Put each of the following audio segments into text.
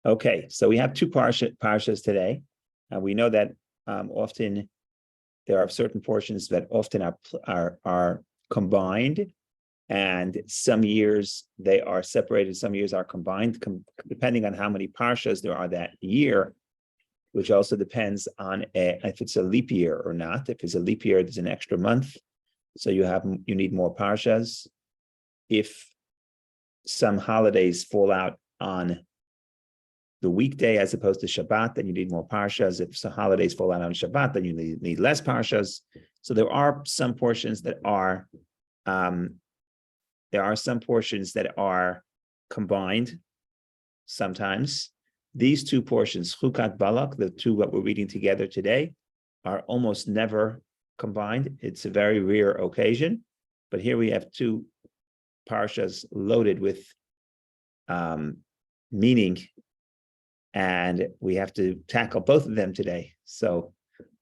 Okay, so we have two parshas today. We know that often there are certain portions that often are combined, and some years they are separated, some years are combined, depending on how many parshas there are that year, which also depends on if it's a leap year or not. If it's a leap year, there's an extra month, so you need more parshas. If some holidays fall out on the weekday as opposed to Shabbat, then you need more parshas. If some holidays fall out on Shabbat, then you need less parshas. So there are some portions that are combined sometimes. These two portions, Chukat Balak, the two that we're reading together today, are almost never combined. It's a very rare occasion, but here we have two parshas loaded with meaning, and we have to tackle both of them today. So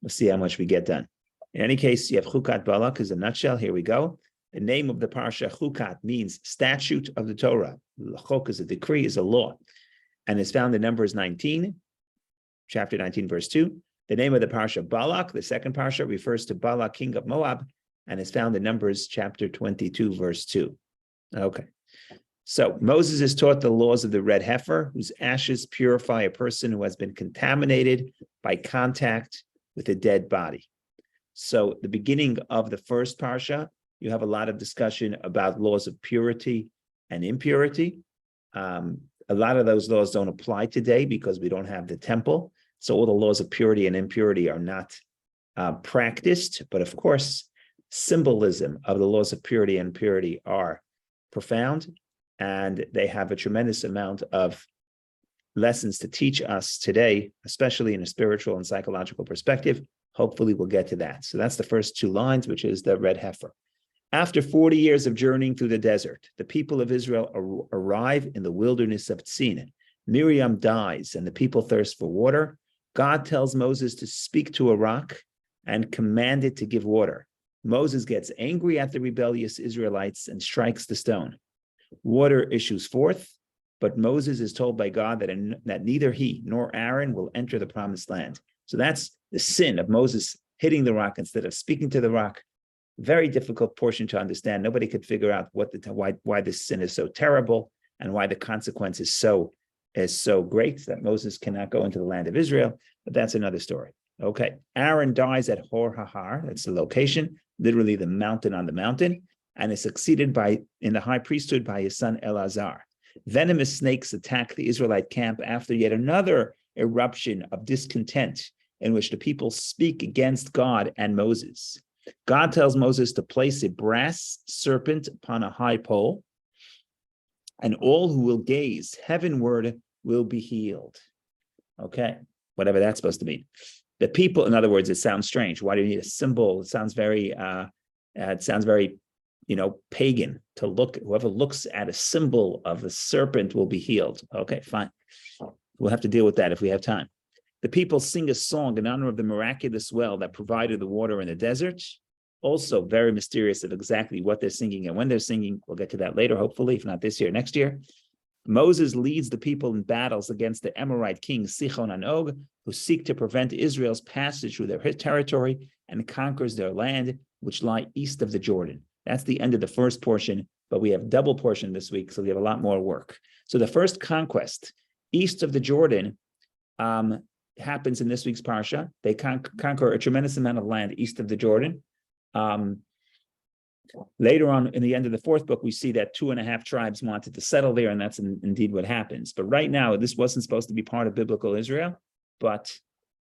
we'll see how much we get done. In any case, you have Chukat Balak is a nutshell. Here we go. The name of the parsha, Chukat, means statute of the Torah. Chok is a decree, is a law, and is found in Numbers 19, chapter 19, verse 2. The name of the parsha, Balak, the second parsha, refers to Balak, king of Moab, and is found in Numbers chapter 22, verse 2. Okay. So Moses is taught the laws of the red heifer, whose ashes purify a person who has been contaminated by contact with a dead body. So the beginning of the first parsha, you have a lot of discussion about laws of purity and impurity. A lot of those laws don't apply today because we don't have the temple. So all the laws of purity and impurity are not practiced. But of course, symbolism of the laws of purity and impurity are profound, and they have a tremendous amount of lessons to teach us today, especially in a spiritual and psychological perspective. Hopefully we'll get to that. So that's the first two lines, which is the red heifer. After 40 years of journeying through the desert, the people of Israel arrive in the wilderness of Tzin. Miriam dies and the people thirst for water. God tells Moses to speak to a rock and command it to give water. Moses gets angry at the rebellious Israelites and strikes the stone. Water issues forth, but Moses is told by God that neither he nor Aaron will enter the promised land. So that's the sin of Moses hitting the rock instead of speaking to the rock. Very difficult portion to understand. Nobody could figure out why this sin is so terrible and why the consequence is so great that Moses cannot go into the land of Israel. But that's another story. Okay, Aaron dies at Hor Hahar. That's the location, literally the mountain on the mountain, and is succeeded in the high priesthood by his son Eleazar. Venomous snakes attack the Israelite camp after yet another eruption of discontent in which the people speak against God and Moses. God tells Moses to place a brass serpent upon a high pole, and all who will gaze heavenward will be healed. Okay, whatever that's supposed to mean. The people, in other words, it sounds strange. Why do you need a symbol? It sounds very, pagan to look. Whoever looks at a symbol of the serpent will be healed. Okay, fine. We'll have to deal with that if we have time. The people sing a song in honor of the miraculous well that provided the water in the desert. Also very mysterious of exactly what they're singing and when they're singing. We'll get to that later, hopefully, if not this year, next year. Moses leads the people in battles against the Amorite kings Sichon and Og, who seek to prevent Israel's passage through their territory and conquers their land, which lie east of the Jordan. That's the end of the first portion, but we have double portion this week, so we have a lot more work. So the first conquest east of the Jordan happens in this week's parsha. They conquer a tremendous amount of land east of the Jordan. Later on, in the end of the fourth book, we see that 2.5 tribes wanted to settle there, and that's indeed what happens. But right now, this wasn't supposed to be part of biblical Israel, but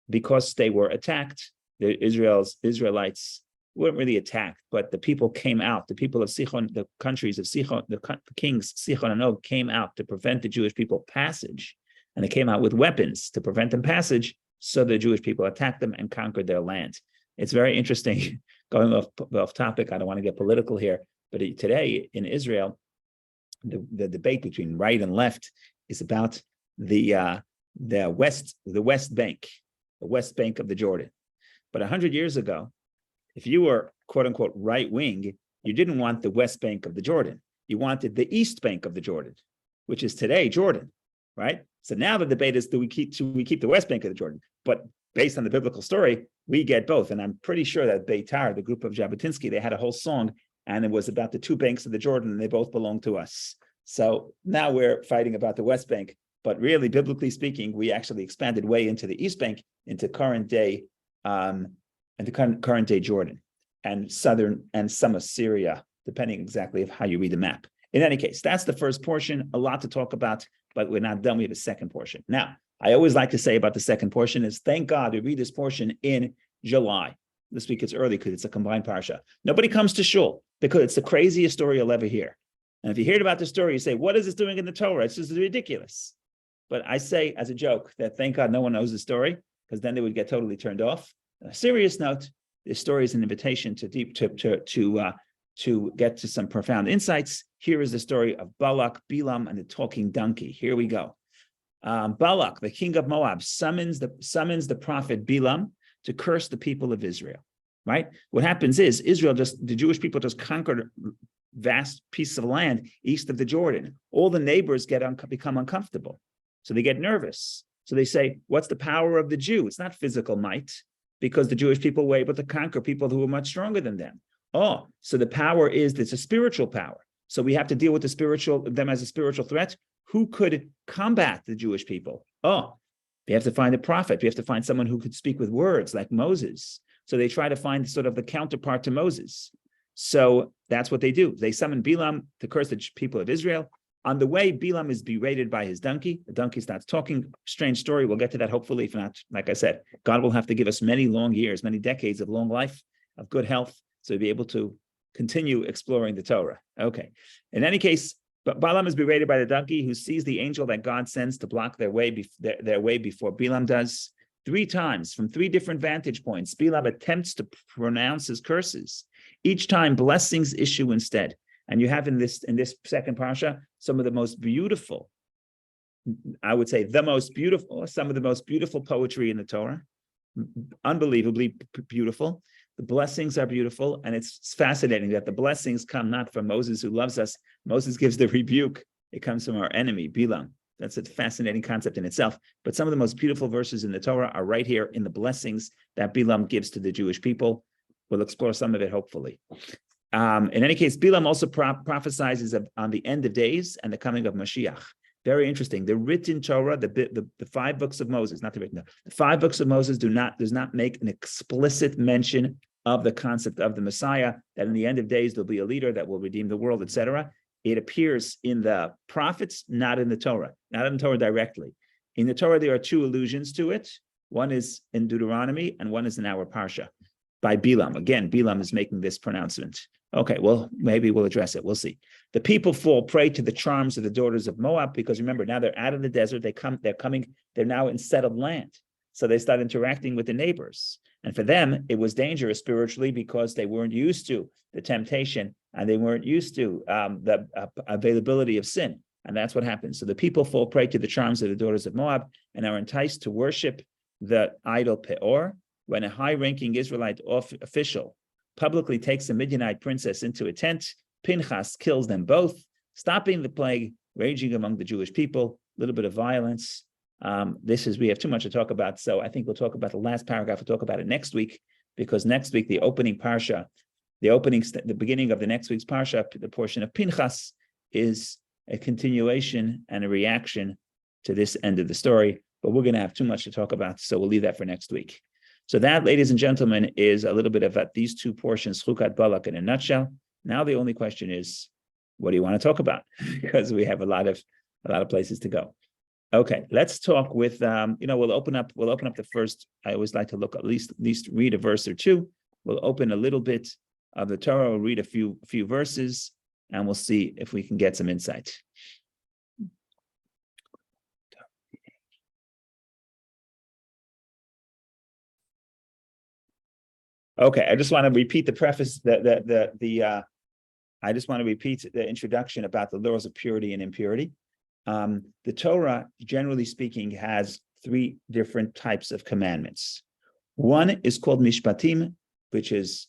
because they were attacked, the Israelites weren't really attacked, but the people came out. The people of Sichon, the countries of Sichon, the kings Sichon and Og came out to prevent the Jewish people passage, and they came out with weapons to prevent them passage. So the Jewish people attacked them and conquered their land. It's very interesting. Going off topic, I don't want to get political here, but today in Israel, the debate between right and left is about the West Bank of the Jordan. But 100 years ago, if you were quote unquote right wing, you didn't want the West Bank of the Jordan. You wanted the East Bank of the Jordan, which is today Jordan. right? So now the debate is, should we keep the West Bank of the Jordan? But based on the biblical story, we get both. And I'm pretty sure that Beitar, the group of Jabotinsky, they had a whole song, and it was about the two banks of the Jordan, and they both belong to us. So now we're fighting about the West Bank, but really, biblically speaking, we actually expanded way into the East Bank, into current day, current day Jordan, and southern and some of Syria, depending exactly of how you read the map. In any case, that's the first portion. A lot to talk about, but we're not done. We have a second portion. Now, I always like to say about the second portion is, thank God we read this portion in July. This week it's early because it's a combined parsha. Nobody comes to shul because it's the craziest story you'll ever hear. And if you hear about the story, you say, what is this doing in the Torah? It's just ridiculous. But I say as a joke that thank God no one knows the story, because then they would get totally turned off. On a serious note, this story is an invitation to get to some profound insights. Here is the story of Balak, Bilam, and the talking donkey. Here we go. Balak, the king of Moab, summons the prophet Bilam to curse the people of Israel. Right? What happens is the Jewish people just conquered vast pieces of land east of the Jordan. All the neighbors become uncomfortable, so they get nervous. So they say, "What's the power of the Jew? It's not physical might, because the Jewish people were able to conquer people who were much stronger than them. Oh, so the power is it's a spiritual power. So we have to deal with them as a spiritual threat. Who could combat the Jewish people? Oh, we have to find a prophet. We have to find someone who could speak with words like Moses. So they try to find sort of the counterpart to Moses. So that's what they do. They summon Bilam to curse the people of Israel. On the way, Bilam is berated by his donkey. The donkey starts talking. Strange story. We'll get to that hopefully. If not, like I said, God will have to give us many long years, many decades of long life, of good health, so to be able to continue exploring the Torah. Okay. In any case, Balaam is berated by the donkey, who sees the angel that God sends to block their way before Bilam does. 3 times from 3 different vantage points, Bilam attempts to pronounce his curses. Each time, blessings issue instead. And you have in this second parsha some of the most beautiful, I would say some of the most beautiful poetry in the Torah. Unbelievably beautiful. The blessings are beautiful, and it's fascinating that the blessings come not from Moses, who loves us. Moses gives the rebuke. It comes from our enemy, Bilam. That's a fascinating concept in itself. But some of the most beautiful verses in the Torah are right here in the blessings that Bilam gives to the Jewish people. We'll explore some of it, hopefully. In any case, Bilam also prophesies on the end of days and the coming of Mashiach. Very interesting. The written Torah, the 5 books of Moses, not the written, the 5 books of Moses does not make an explicit mention of the concept of the Messiah, that in the end of days there'll be a leader that will redeem the world, etc. It appears in the prophets, not in the Torah directly. In the Torah, there are 2 allusions to it. One is in Deuteronomy, and one is in our Parsha by Bilam. Again, Bilam is making this pronouncement. Okay, well, maybe we'll address it. We'll see. The people fall prey to the charms of the daughters of Moab, because remember, now they're out of the desert. They're now in settled land. So they start interacting with the neighbors. And for them, it was dangerous spiritually, because they weren't used to the temptation, and they weren't used to the availability of sin. And that's what happens. So the people fall prey to the charms of the daughters of Moab and are enticed to worship the idol Peor. When a high-ranking Israelite official publicly takes a Midianite princess into a tent, Pinchas kills them both, stopping the plague raging among the Jewish people. A little bit of violence. We have too much to talk about, so I think we'll talk about the last paragraph. We'll talk about it next week, because next week, the beginning of the next week's parsha, the portion of Pinchas, is a continuation and a reaction to this end of the story. But we're going to have too much to talk about, so we'll leave that for next week. So that, ladies and gentlemen, is a little bit about these 2 portions, Chukat Balak, in a nutshell. Now the only question is, what do you want to talk about? Because we have a lot of places to go. Okay, let's talk with we'll open up the first. I always like to look at least read a verse or 2. We'll open a little bit of the Torah. We'll read a few verses, and we'll see if we can get some insight. Okay, I just want to repeat the preface. I just want to repeat the introduction about the laws of purity and impurity. The Torah, generally speaking, has 3 different types of commandments. One is called mishpatim, which is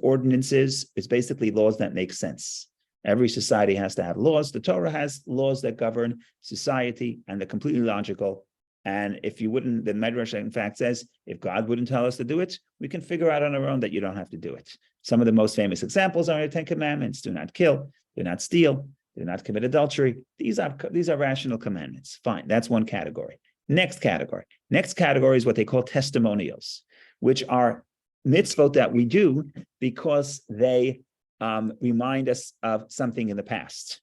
ordinances. It's basically laws that make sense. Every society has to have laws. The Torah has laws that govern society, and they're completely logical. And if you wouldn't, the Medrash in fact says, if God wouldn't tell us to do it, we can figure out on our own that you don't have to do it. Some of the most famous examples are in the Ten Commandments: do not kill, do not steal, do not commit adultery. These are rational commandments. Fine, that's one category. Next category is what they call testimonials, which are mitzvot that we do because they remind us of something in the past.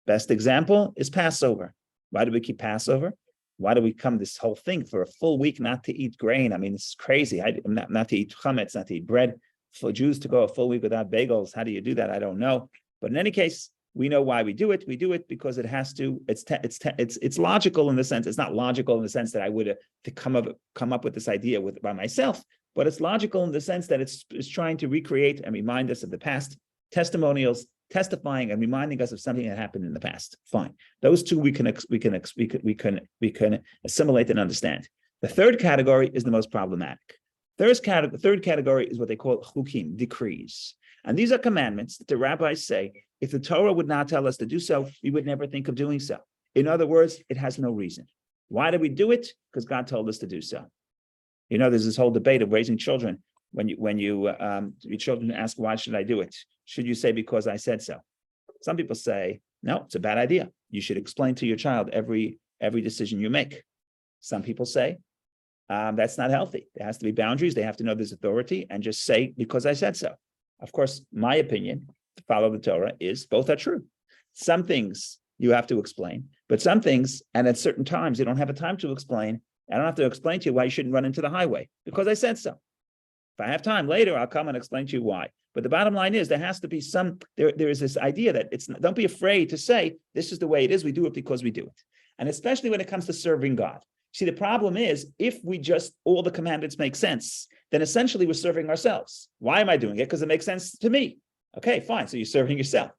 Best example is Passover. Why do we keep Passover? Why do we come this whole thing for a full week not to eat grain? I mean, it's crazy. Not to eat chametz, not to eat bread. For Jews to go a full week without bagels, how do you do that? I don't know. But in any case, we know why we do it. We do it because it has to. It's logical in the sense. It's not logical in the sense that I would to come up with this idea by myself. But it's logical in the sense that it's trying to recreate and remind us of the past. Testimonials, testifying and reminding us of something that happened in the past. Fine, those two we can assimilate and understand. The third category is the most problematic. Third category is what they call chukim, decrees, and these are commandments that the rabbis say if the Torah would not tell us to do so, we would never think of doing so. In other words, it has no reason. Why do we do it? Because God told us to do so. You know, there's this whole debate of raising children. When your children ask, why should I do it? Should you say, because I said so? Some people say, no, it's a bad idea. You should explain to your child every decision you make. Some people say, that's not healthy. There has to be boundaries. They have to know there's authority and just say, because I said so. Of course, my opinion, to follow the Torah, is both are true. Some things you have to explain, but some things, and at certain times, you don't have a time to explain. I don't have to explain to you why you shouldn't run into the highway, because I said so. If I have time later, I'll come and explain to you why. But the bottom line is there has to be there is this idea that don't be afraid to say, this is the way it is. We do it because we do it. And especially when it comes to serving God. See, the problem is if all the commandments make sense, then essentially we're serving ourselves. Why am I doing it? Because it makes sense to me. Okay, fine. So you're serving yourself.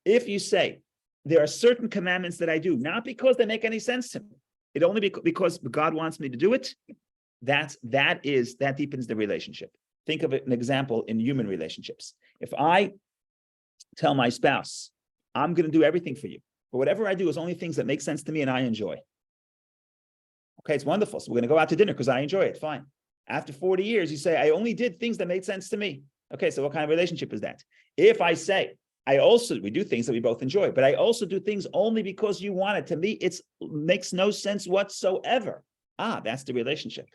If you say, there are certain commandments that I do, not because they make any sense to me, it only because God wants me to do it, that deepens the relationship. Think of an example in human relationships. If I tell my spouse, I'm going to do everything for you, but whatever I do is only things that make sense to me and I enjoy. Okay, it's wonderful. So we're going to go out to dinner because I enjoy it. Fine. After 40 years, you say, I only did things that made sense to me. Okay, so what kind of relationship is that? If I say, we do things that we both enjoy, but I also do things only because you want it. To me, it makes no sense whatsoever. That's the relationship.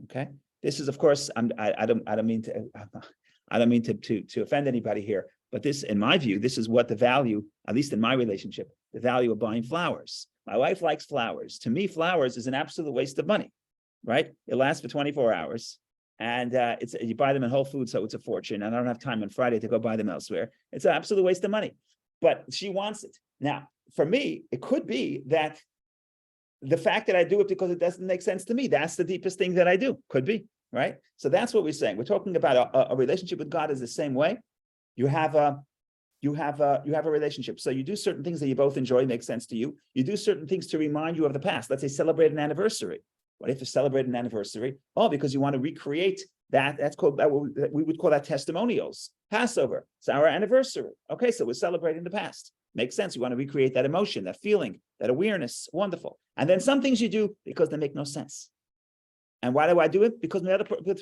Okay, this is, of course, I don't mean to offend anybody here, but this, in my view, this is what the value, at least in my relationship, the value of buying flowers. My wife likes flowers. To me, flowers is an absolute waste of money, right? It lasts for 24 hours. And you buy them in Whole Foods, so it's a fortune. And I don't have time on Friday to go buy them elsewhere. It's an absolute waste of money. But she wants it. Now, for me, it could be that the fact that I do it because it doesn't make sense to me, that's the deepest thing that I do. Could be, right? So that's what we're saying. We're talking about a relationship with God is the same way. You have a relationship. So you do certain things that you both enjoy, make sense to you. You do certain things to remind you of the past. Let's say celebrate an anniversary. What if you celebrate an anniversary? Oh, because you want to recreate that. We would call that testimonials. Passover. It's our anniversary. Okay, so we're celebrating the past. Makes sense. You want to recreate that emotion, that feeling, that awareness. Wonderful. And then some things you do because they make no sense. And why do I do it? Because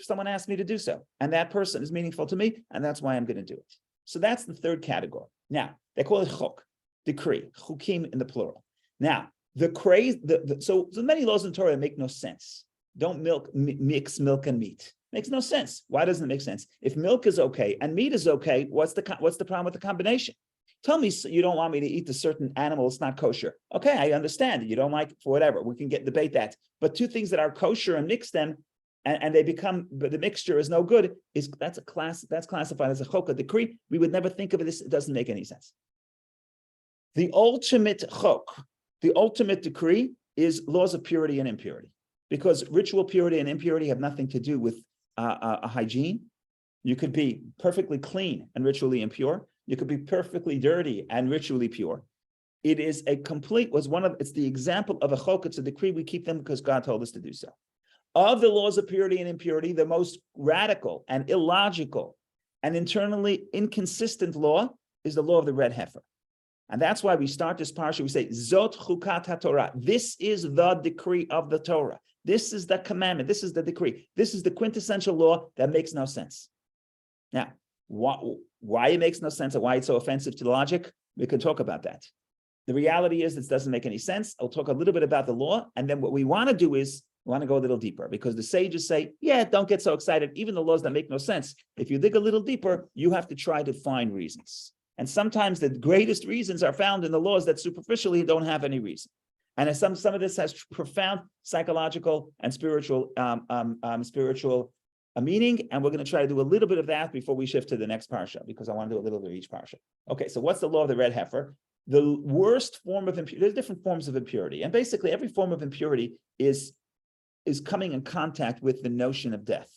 someone asked me to do so. And that person is meaningful to me, and that's why I'm going to do it. So that's the third category. Now, they call it chok, decree, chukim in the plural. Now, so many laws in Torah make no sense. Don't mix milk and meat. Makes no sense. Why doesn't it make sense? If milk is okay and meat is okay, what's the problem with the combination? Tell me you don't want me to eat a certain animal, it's not kosher. Okay, I understand it. You don't like it for whatever. We can debate that. But two things that are kosher and mix them, and they become, but the mixture is no good, that's classified as a chok, a decree. We would never think of it. It doesn't make any sense. The ultimate chok, the ultimate decree is laws of purity and impurity, because ritual purity and impurity have nothing to do with a hygiene. You could be perfectly clean and ritually impure. You could be perfectly dirty and ritually pure. It is it's the example of a chok. It's a decree. We keep them because God told us to do so. Of the laws of purity and impurity, the most radical and illogical and internally inconsistent law is the law of the red heifer. And that's why we start this parsha. We say, Zot chukat haTorah. This is the decree of the Torah. This is the commandment. This is the decree. This is the quintessential law that makes no sense. Now, why it makes no sense and why it's so offensive to the logic, we can talk about that. The reality is this doesn't make any sense. I'll talk a little bit about the law. And then what we want to do is we want to go a little deeper, because the sages say, yeah, don't get so excited. Even the laws that make no sense, if you dig a little deeper, you have to try to find reasons. And sometimes the greatest reasons are found in the laws that superficially don't have any reason. And some of this has profound psychological and spiritual meaning. And we're going to try to do a little bit of that before we shift to the next parsha, because I want to do a little bit of each parsha. Okay, so what's the law of the red heifer? The worst form of impurity, there's different forms of impurity. And basically every form of impurity is coming in contact with the notion of death.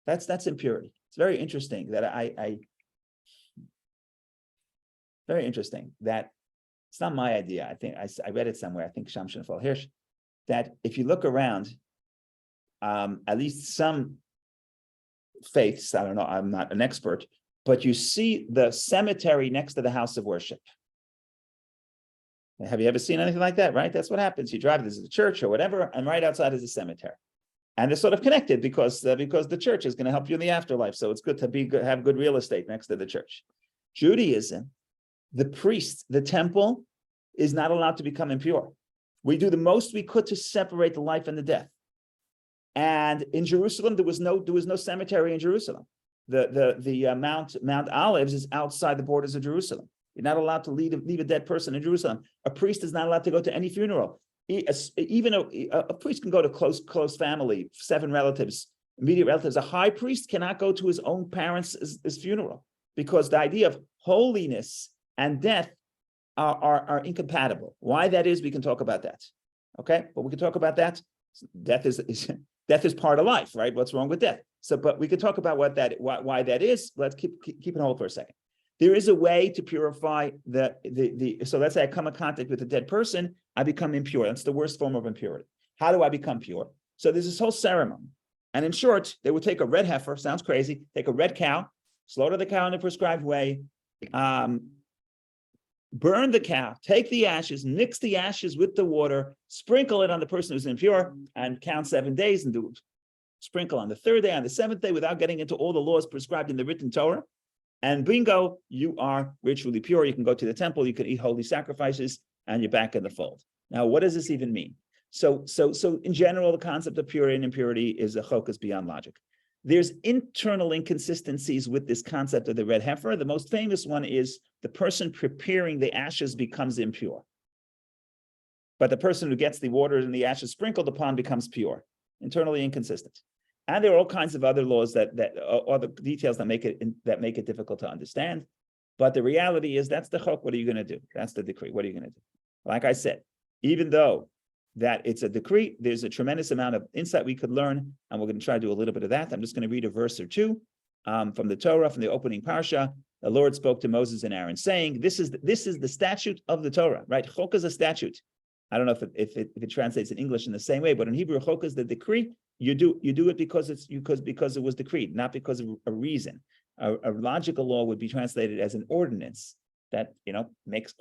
That's impurity. It's very interesting that very interesting that it's not my idea. I think I read it somewhere. I think Shamshon Fal Hirsch, that if you look around, at least some faiths, I don't know, I'm not an expert, but you see the cemetery next to the house of worship. Have you ever seen anything like that? Right? That's what happens. You drive, this is a church or whatever, and right outside is a cemetery. And they're sort of connected because the church is going to help you in the afterlife. So it's good to have good real estate next to the church. Judaism, the priest, the temple is not allowed to become impure. We do the most we could to separate the life and the death. And in Jerusalem, there was no cemetery in Jerusalem. The Mount Olives is outside the borders of Jerusalem. You're not allowed to leave a dead person in Jerusalem. A priest is not allowed to go to any funeral. Even a priest can go to close family, 7 relatives, immediate relatives. A high priest cannot go to his own parents' his funeral, because the idea of holiness and death are incompatible. Why that is, we can talk about that. Okay, but we can talk about that. Death is part of life, right? What's wrong with death? So, but we can talk about why that is. Let's keep it hold for a second. There is a way to purify so let's say I come in contact with a dead person, I become impure. That's the worst form of impurity. How do I become pure? So there's this whole ceremony. And in short, they would take a red heifer, sounds crazy, take a red cow, slaughter the cow in a prescribed way, burn the cow, take the ashes, mix the ashes with the water, sprinkle it on the person who's impure, and count 7 days and do sprinkle on the 3rd day, on the 7th day, without getting into all the laws prescribed in the written Torah. And bingo, you are ritually pure. You can go to the temple, you can eat holy sacrifices, and you're back in the fold. Now, what does this even mean? So in general, the concept of purity and impurity is a chokas beyond logic. There's internal inconsistencies with this concept of the red heifer. The most famous one is the person preparing the ashes becomes impure. But the person who gets the water and the ashes sprinkled upon becomes pure. Internally inconsistent. And there are all kinds of other laws that are the details that make it difficult to understand. But the reality is that's the chok. What are you going to do? That's the decree. What are you going to do? Like I said, even though that it's a decree, there's a tremendous amount of insight we could learn, and we're going to try to do a little bit of that. I'm just going to read a verse or two from the Torah, from the opening parsha. The Lord spoke to Moses and Aaron, saying, "This is the statute of the Torah." Right? Chok is a statute. I don't know if it translates in English in the same way, but in Hebrew, chok is the decree. You do it because it was decreed, not because of a reason. A logical law would be translated as an ordinance that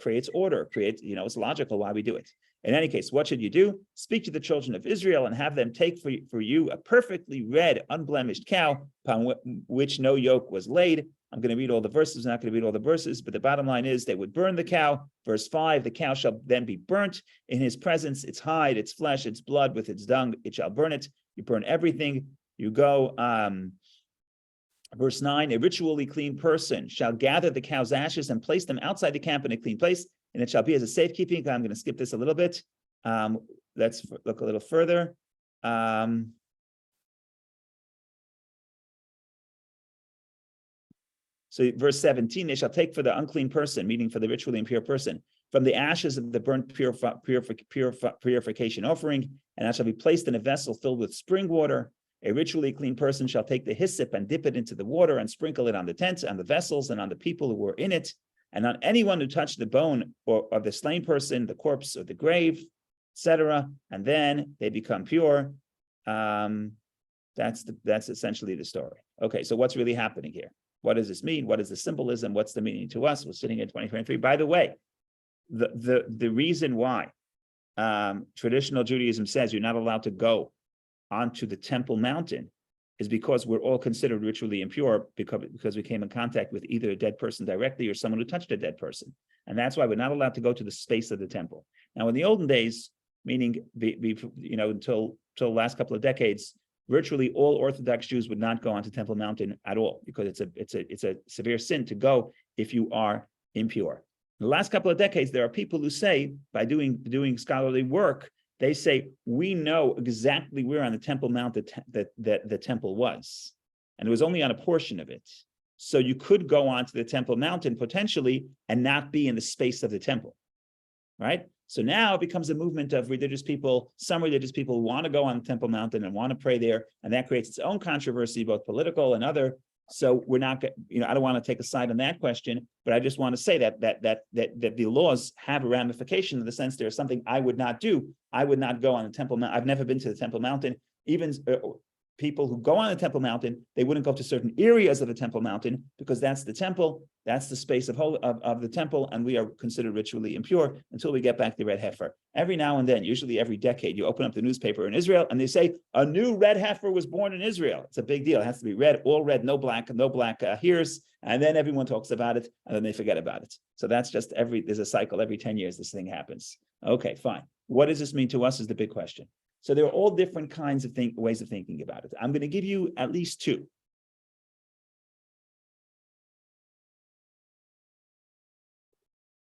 creates order, it's logical why we do it. In any case, what should you do? Speak to the children of Israel and have them take for you a perfectly red, unblemished cow upon which no yoke was laid. I'm going to read all the verses. I'm not going to read all the verses, but the bottom line is they would burn the cow. Verse 5, the cow shall then be burnt in his presence, its hide, its flesh, its blood, with its dung, it shall burn it. You burn everything. You go, verse 9, a ritually clean person shall gather the cow's ashes and place them outside the camp in a clean place, and it shall be as a safekeeping. I'm going to skip this a little bit. Let's look a little further. So verse 17, they shall take for the unclean person, meaning for the ritually impure person, from the ashes of the burnt purification offering, and that shall be placed in a vessel filled with spring water. A ritually clean person shall take the hyssop and dip it into the water and sprinkle it on the tent, on the vessels, and on the people who were in it, and on anyone who touched the bone of the slain person, the corpse or the grave, etc. And then they become pure. That's essentially the story. Okay, so what's really happening here? What does this mean? What is the symbolism? What's the meaning to us? We're sitting in 2023. By the way, the reason why traditional Judaism says you're not allowed to go onto the Temple Mountain is because we're all considered ritually impure because we came in contact with either a dead person directly or someone who touched a dead person. And that's why we're not allowed to go to the space of the temple. Now, in the olden days, meaning until the last couple of decades, virtually all Orthodox Jews would not go onto Temple Mountain at all because it's a severe sin to go if you are impure. In the last couple of decades, there are people who say, by doing scholarly work, they say, we know exactly where on the Temple Mount that the temple was. And it was only on a portion of it. So you could go onto the Temple Mountain potentially and not be in the space of the temple, right? So now it becomes a movement of religious people. Some religious people want to go on the Temple Mountain and want to pray there. And that creates its own controversy, both political and other. So we're not, I don't want to take a side on that question, but I just want to say that the laws have a ramification in the sense there's something I would not do. I would not go on the Temple Mountain. I've never been to the Temple Mountain. Even people who go on the Temple Mountain, they wouldn't go to certain areas of the Temple Mountain because that's the temple, that's the space of the temple, and we are considered ritually impure until we get back the red heifer. Every now and then, usually every decade, you open up the newspaper in Israel and they say a new red heifer was born in Israel. It's a big deal. It has to be red, all red, no black hairs, and then everyone talks about it and then they forget about it. So that's just there's a cycle. Every 10 years, this thing happens. Okay, fine. What does this mean to us is the big question. So there are all different kinds of ways of thinking about it. I'm going to give you at least two.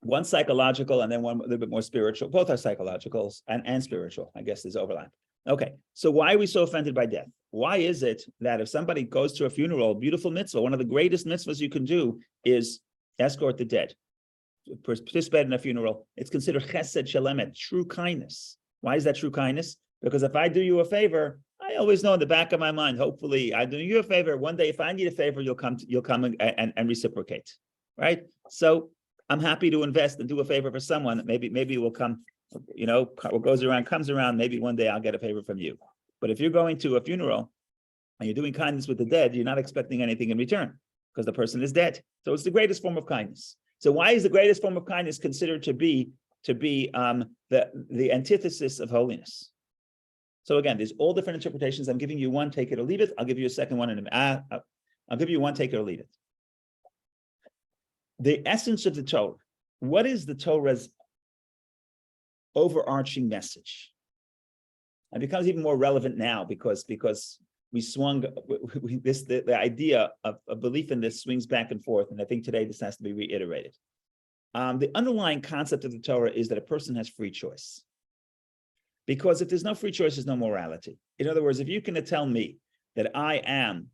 One psychological and then one a little bit more spiritual. Both are psychological and spiritual. I guess there's overlap. Okay, so why are we so offended by death? Why is it that if somebody goes to a funeral, beautiful mitzvah, one of the greatest mitzvahs you can do is escort the dead, participate in a funeral. It's considered chesed shelemet, true kindness. Why is that true kindness? Because if I do you a favor, I always know in the back of my mind, hopefully I do you a favor. One day, if I need a favor, you'll come and reciprocate, right? So I'm happy to invest and do a favor for someone. Maybe we'll come, what goes around comes around. Maybe one day I'll get a favor from you. But if you're going to a funeral and you're doing kindness with the dead, you're not expecting anything in return because the person is dead. So it's the greatest form of kindness. So why is the greatest form of kindness considered to be the antithesis of holiness? So again, there's all different interpretations. I'm giving you one, take it or leave it. I'll give you a second one, and I'll give you one, take it or leave it. The essence of the Torah. What is the Torah's overarching message? It becomes even more relevant now because we swung the idea of a belief in this swings back and forth, and I think today this has to be reiterated. The underlying concept of the Torah is that a person has free choice. Because if there's no free choice, there's no morality. In other words, if you can tell me that I am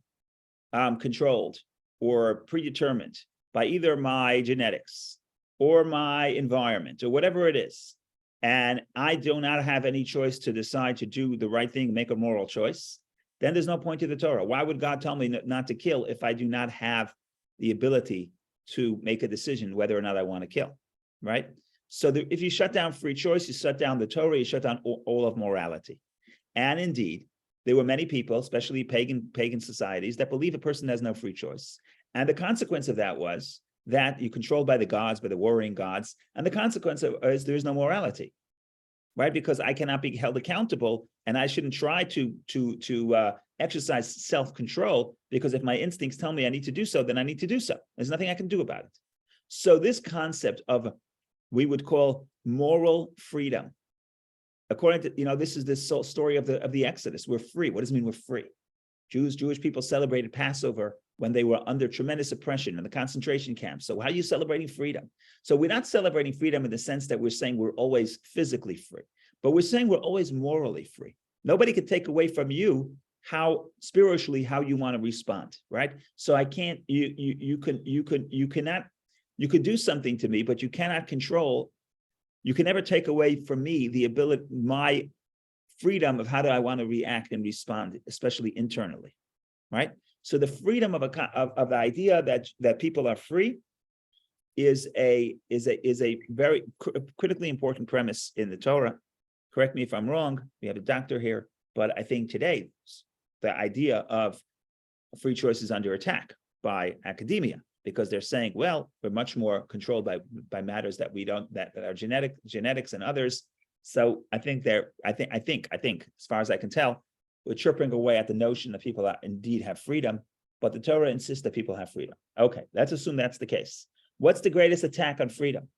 controlled or predetermined by either my genetics or my environment or whatever it is, and I do not have any choice to decide to do the right thing, make a moral choice, then there's no point to the Torah. Why would God tell me not to kill if I do not have the ability to make a decision whether or not I want to kill, right? So if you shut down free choice, you shut down the Torah, you shut down all of morality. And indeed, there were many people, especially pagan societies, that believe a person has no free choice. And the consequence of that was that you're controlled by the gods, by the warring gods. And the consequence is there's no morality, right? Because I cannot be held accountable and I shouldn't try to exercise self-control, because if my instincts tell me I need to do so, then I need to do so. There's nothing I can do about it. So this concept of we would call moral freedom. According to, this is the story of the Exodus. We're free. What does it mean we're free? Jewish people celebrated Passover when they were under tremendous oppression in the concentration camps. So how are you celebrating freedom? So we're not celebrating freedom in the sense that we're saying we're always physically free, but we're saying we're always morally free. Nobody can take away from you how spiritually how you want to respond, right? So I can't. You could do something to me, but you cannot control. You can never take away from me the ability, my freedom of how do I want to react and respond, especially internally, right? So the freedom of the idea that people are free is a very critically important premise in the Torah. Correct me if I'm wrong. We have a doctor here, but I think today the idea of free choice is under attack. by academia, because they're saying, well, we're much more controlled by matters that we don't, that are genetics and others. So I think as far as I can tell, we're chipping away at the notion that people indeed have freedom, but the Torah insists that people have freedom. Okay, let's assume that's the case. What's the greatest attack on freedom?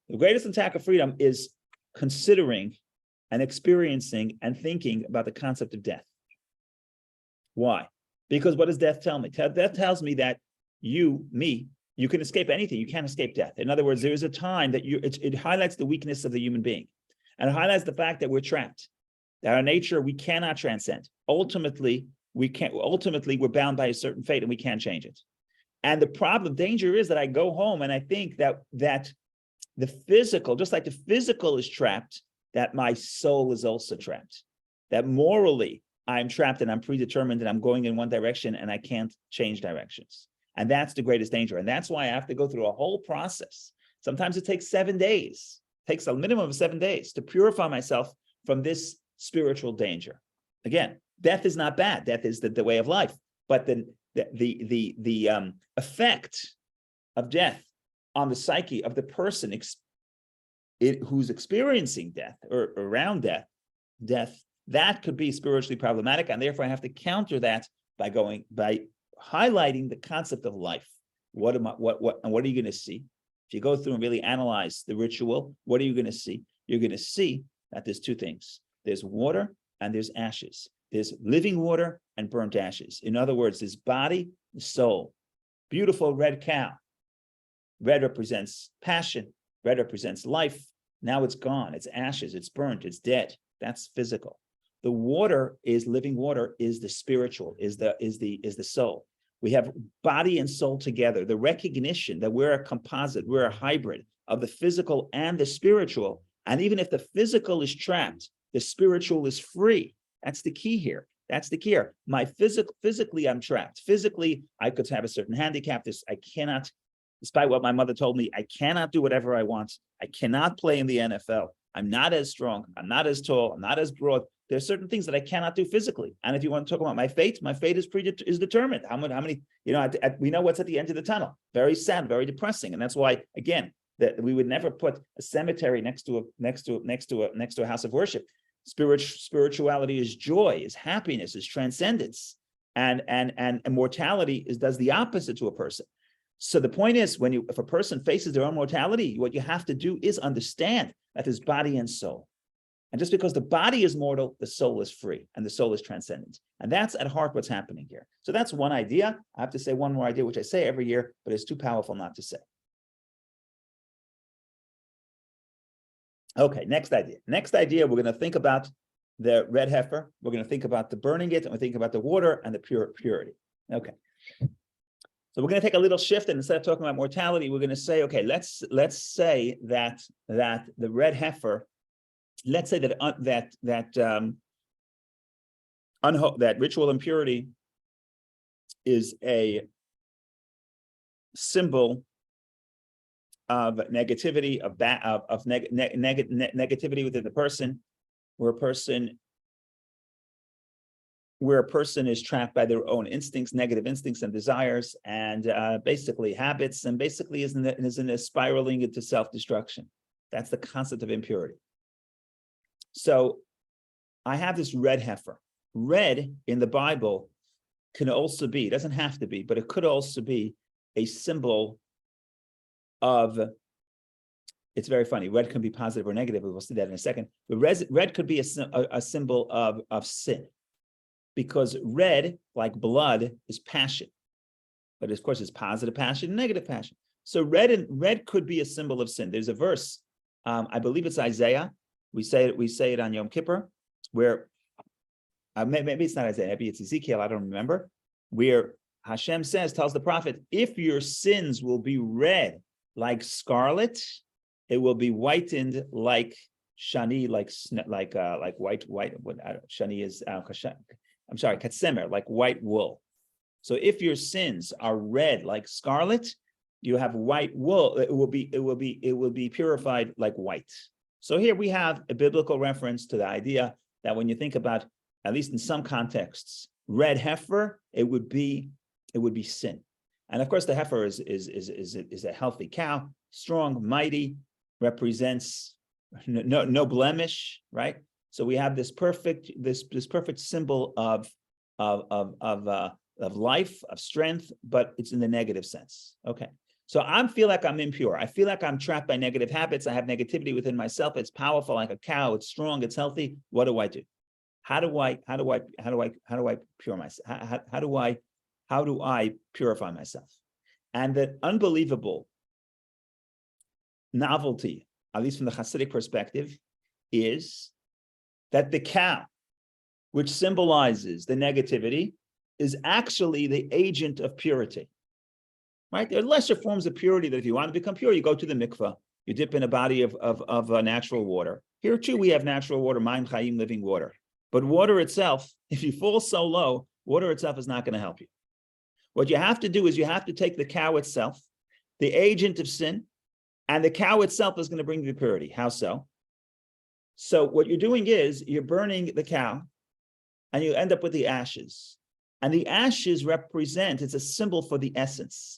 The greatest attack of freedom is considering and experiencing and thinking about the concept of death. Why? Because what does death tell me? Death tells me that you can escape anything. You can't escape death. In other words, there is a time that it highlights the weakness of the human being, and it highlights the fact that we're trapped, that our nature we cannot transcend. Ultimately, we're bound by a certain fate and we can't change it. And the danger is that I go home and I think that the physical, just like the physical is trapped, that my soul is also trapped. That morally I'm trapped and I'm predetermined and I'm going in one direction and I can't change directions. And that's the greatest danger. And that's why I have to go through a whole process. Sometimes it takes 7 days. It takes a minimum of 7 days to purify myself from this spiritual danger. Again, death is not bad. Death is the way of life. But the effect of death on the psyche of the person who's experiencing death or around death, that could be spiritually problematic, and therefore I have to counter that by highlighting the concept of life. What are you going to see? If you go through and really analyze the ritual, what are you going to see? You're going to see that there's two things. There's water and there's ashes. There's living water and burnt ashes. In other words, there's body, soul. Beautiful red cow. Red represents passion. Red represents life. Now it's gone. It's ashes. It's burnt. It's dead. That's physical. The water is living water, is the spiritual, is the soul. We have body and soul together. The recognition that we're a composite, we're a hybrid of the physical and the spiritual. And even if the physical is trapped, the spiritual is free. That's the key here. That's the key here. Physically, I'm trapped. Physically, I could have a certain handicap. I cannot, despite what my mother told me, I cannot do whatever I want. I cannot play in the NFL. I'm not as strong. I'm not as tall. I'm not as broad. There's certain things that I cannot do physically. And if you want to talk about my fate is determined. How many, we know what's at the end of the tunnel. Very sad, very depressing. And that's why, again, that we would never put a cemetery next to a house of worship. Spirituality is joy, is happiness, is transcendence. And immortality does the opposite to a person. So the point is, if a person faces their own mortality, what you have to do is understand that there's body and soul. And just because the body is mortal, the soul is free and the soul is transcendent. And that's at heart what's happening here. So that's one idea. I have to say one more idea, which I say every year, but it's too powerful not to say. Okay, next idea. Next idea, we're going to think about the red heifer. We're going to think about the burning it, and we think about the water and the purity. Okay. So we're going to take a little shift, and instead of talking about mortality, we're going to say, okay, let's say that the red heifer, let's say that ritual impurity is a symbol of negativity, negativity within the person, where a person is trapped by their own instincts, negative instincts and desires, and basically habits, and basically is in a spiraling into self-destruction. That's the concept of impurity. So I have this red heifer. Red in the Bible can also be, it doesn't have to be, but it could also be a symbol of, it's very funny, red can be positive or negative, we'll see that in a second. But red could be a symbol of sin, because red, like blood, is passion. But of course, it's positive passion and negative passion. So red could be a symbol of sin. There's a verse, I believe it's Isaiah. We say it on Yom Kippur, where maybe it's not Isaiah, maybe it's Ezekiel, I don't remember, where Hashem tells the prophet, if your sins will be red like scarlet, it will be whitened like shani, like white. Shani is katsemer, like white wool. So if your sins are red like scarlet, you have white wool. It will be purified like white. So here we have a biblical reference to the idea that when you think about, at least in some contexts, red heifer, it would be sin. And of course, the heifer is a healthy cow, strong, mighty, represents no blemish, right? So we have this perfect symbol of life, of strength, but it's in the negative sense. Okay. So I feel like I'm impure. I feel like I'm trapped by negative habits. I have negativity within myself. It's powerful like a cow. It's strong. It's healthy. What do I do? How do I pure myself? How do I purify myself? And the unbelievable novelty, at least from the Hasidic perspective, is that the cow, which symbolizes the negativity, is actually the agent of purity. Right? There are lesser forms of purity that if you want to become pure, you go to the mikveh, you dip in a body of natural water. Here too, we have natural water, Mayim Chayim, living water. But water itself, if you fall so low, water itself is not going to help you. What you have to do is you have to take the cow itself, the agent of sin, and the cow itself is going to bring you purity. How so? So what you're doing is you're burning the cow, and you end up with the ashes. And the ashes represent, it's a symbol for the essence.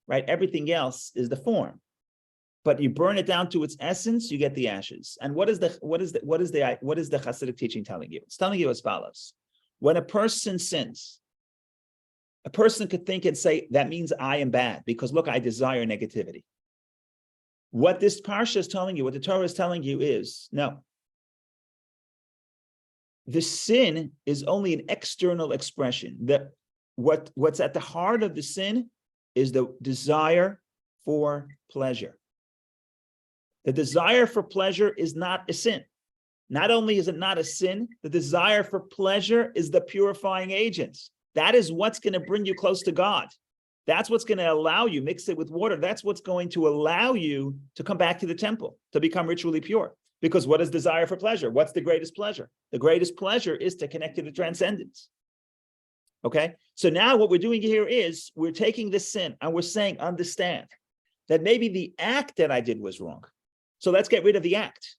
Right? Everything else is the form, but you burn it down to its essence, you get the ashes. And what is the Hasidic teaching telling you? It's telling you as follows: when a person sins, a person could think and say, that means I am bad because look, I desire negativity. What this parsha is telling you, what the Torah is telling you is, no. The sin is only an external expression. What's at the heart of the sin is the desire for pleasure. The desire for pleasure is not a sin. Not only is it not a sin, the desire for pleasure is the purifying agent. That is what's going to bring you close to God. That's what's going to allow you, mix it with water. That's what's going to allow you to come back to the temple, to become ritually pure. Because what is desire for pleasure? What's the greatest pleasure? The greatest pleasure is to connect to the transcendence. Okay, so now what we're doing here is we're taking this sin and we're saying, understand that maybe the act that I did was wrong. So let's get rid of the act.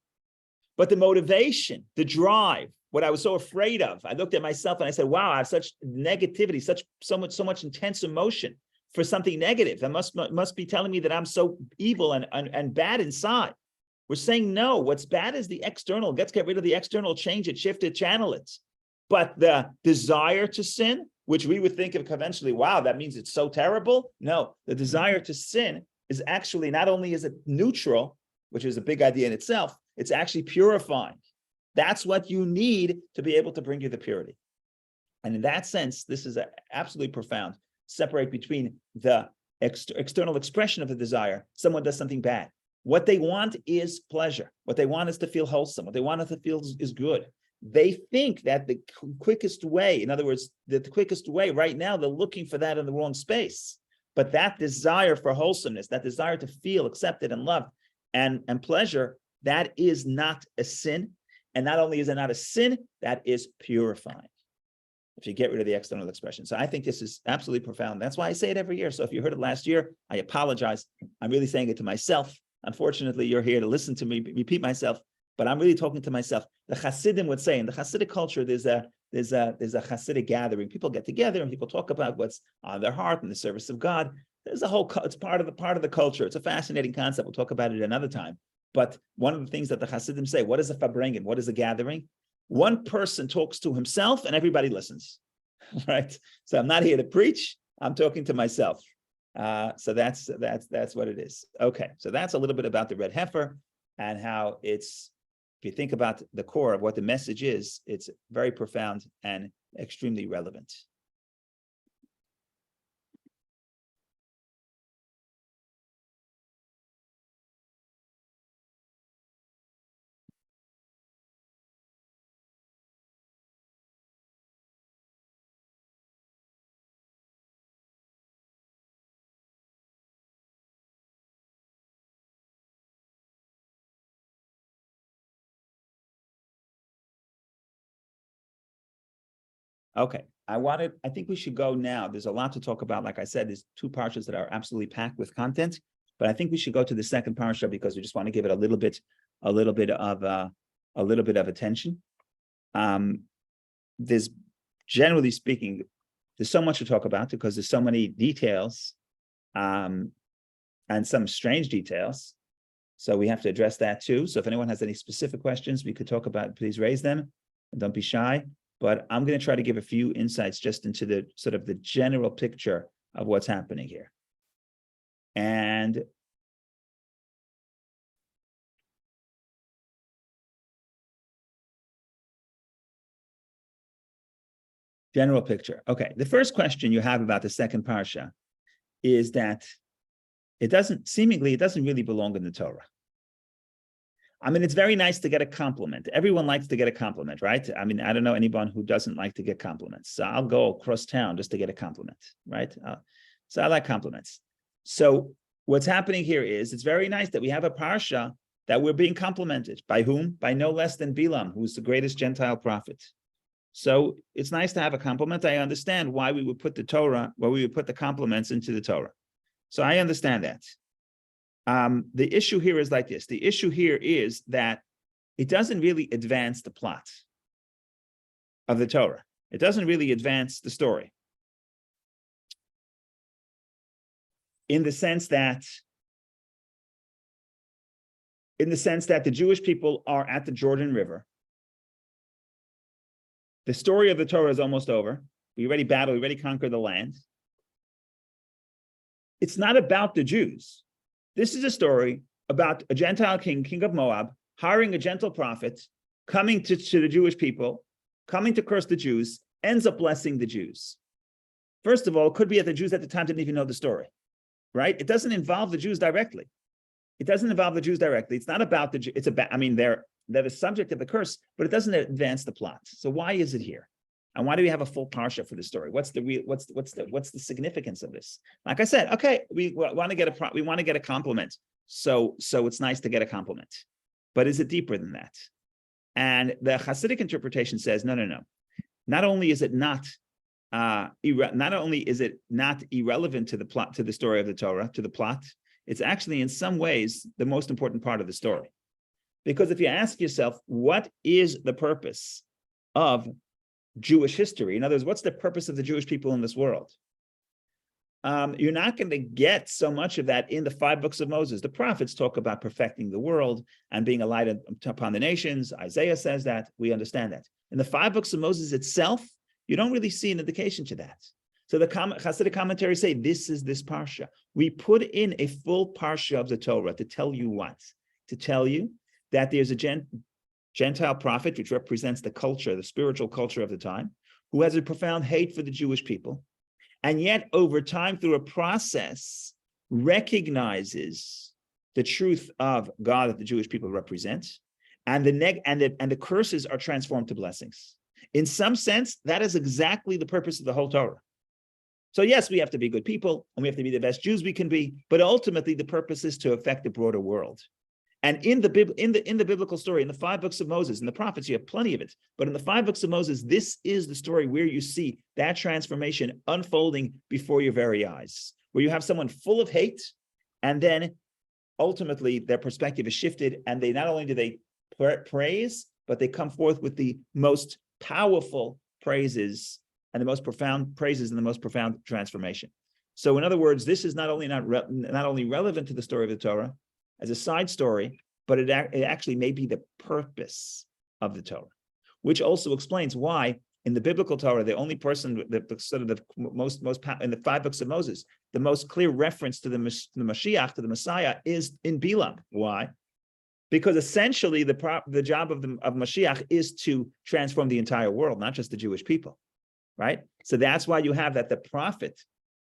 But the motivation, the drive, what I was so afraid of, I looked at myself and I said, wow, I have such negativity, so much intense emotion for something negative. That must be telling me that I'm so evil and bad inside. We're saying, no, what's bad is the external. Let's get rid of the external, change it, shift it, channel it. But the desire to sin, which we would think of conventionally, wow, that means it's so terrible. No, the desire to sin is actually, not only is it neutral, which is a big idea in itself, it's actually purifying. That's what you need to be able to bring you the purity. And in that sense, this is absolutely profound. Separate between the external expression of the desire. Someone does something bad. What they want is pleasure. What they want is to feel wholesome. What they want to feel is good. They think that the quickest way, in other words, the quickest way right now, they're looking for that in the wrong space. But that desire for wholesomeness, that desire to feel accepted and loved and pleasure, that is not a sin. And not only is it not a sin, that is purifying. If you get rid of the external expression. So I think this is absolutely profound. That's why I say it every year. So if you heard it last year, I apologize. I'm really saying it to myself. Unfortunately, you're here to listen to me repeat myself, but I'm really talking to myself. The Hasidim would say in the Hasidic culture, there's a Hasidic gathering. People get together and people talk about what's on their heart in the service of God. There's a whole, it's part of the culture. It's a fascinating concept. We'll talk about it another time. But one of the things that the Hasidim say, what is a fabrengen? What is a gathering? One person talks to himself and everybody listens, right? So I'm not here to preach. I'm talking to myself. So that's what it is. Okay, so that's a little bit about the red heifer and how it's, if you think about the core of what the message is, it's very profound and extremely relevant. Okay, I think we should go now. There's a lot to talk about. Like I said, there's two parshas that are absolutely packed with content, but I think we should go to the second parsha because we just want to give it a little bit of attention. There's, generally speaking, there's so much to talk about because there's so many details and some strange details. So we have to address that too. So if anyone has any specific questions we could talk about, please raise them. And don't be shy. But I'm going to try to give a few insights just into the sort of the general picture of what's happening here. And general picture. Okay, the first question you have about the second parsha is that it doesn't really belong in the Torah. I mean, it's very nice to get a compliment. Everyone likes to get a compliment, right? I mean, I don't know anyone who doesn't like to get compliments. So I'll go across town just to get a compliment, right? So I like compliments. So what's happening here is it's very nice that we have a parsha that we're being complimented. By whom? By no less than Bilam, who's the greatest Gentile prophet. So it's nice to have a compliment. I understand why we would put the compliments into the Torah. So I understand that. The issue here is like this. The issue here is that it doesn't really advance the plot of the Torah. It doesn't really advance the story. In the sense that the Jewish people are at the Jordan River. The story of the Torah is almost over. We already battled, we already conquered the land. It's not about the Jews. This is a story about a Gentile king, king of Moab, hiring a gentle prophet, coming to the Jewish people, coming to curse the Jews, ends up blessing the Jews. First of all, it could be that the Jews at the time didn't even know the story, right? It doesn't involve the Jews directly. It's not about the Jews. It's about, I mean, they're the subject of the curse, but it doesn't advance the plot. So why is it here? And why do we have a full parsha for the story? What's the significance of this? Like I said, okay, we want to get a compliment. So it's nice to get a compliment, but is it deeper than that? And the Hasidic interpretation says, no. Not only is it not irrelevant to the plot, to the story of the Torah, to the plot, it's actually in some ways the most important part of the story. Because if you ask yourself, what is the purpose of Jewish history? In other words, what's the purpose of the Jewish people in this world? You're not going to get so much of that in the 5 books of Moses. The prophets talk about perfecting the world and being a light upon the nations. Isaiah says that. We understand that. In the 5 books of Moses itself, you don't really see an indication to that. So the Hasidic commentaries say, this is this parsha. We put in a full parsha of the Torah to tell you what? To tell you that there's a Gentile prophet, which represents the culture, the spiritual culture of the time, who has a profound hate for the Jewish people, and yet over time, through a process, recognizes the truth of God that the Jewish people represent, and the curses are transformed to blessings. In some sense, that is exactly the purpose of the whole Torah. So yes, we have to be good people, and we have to be the best Jews we can be, but ultimately the purpose is to affect the broader world. And in the biblical story, in the 5 books of Moses, and the prophets, you have plenty of it. But in the 5 books of Moses, this is the story where you see that transformation unfolding before your very eyes, where you have someone full of hate, and then ultimately their perspective is shifted, and they not only do they praise, but they come forth with the most powerful praises and the most profound praises and the most profound transformation. So in other words, this is not only relevant to the story of the Torah as a side story, but it actually may be the purpose of the Torah, which also explains why in the biblical Torah, the only person that sort of the most in the 5 books of Moses, the most clear reference to the Mashiach, to the Messiah, is in Bilam. Why? Because essentially the job of Mashiach is to transform the entire world, not just the Jewish people, right? So that's why you have that the prophet,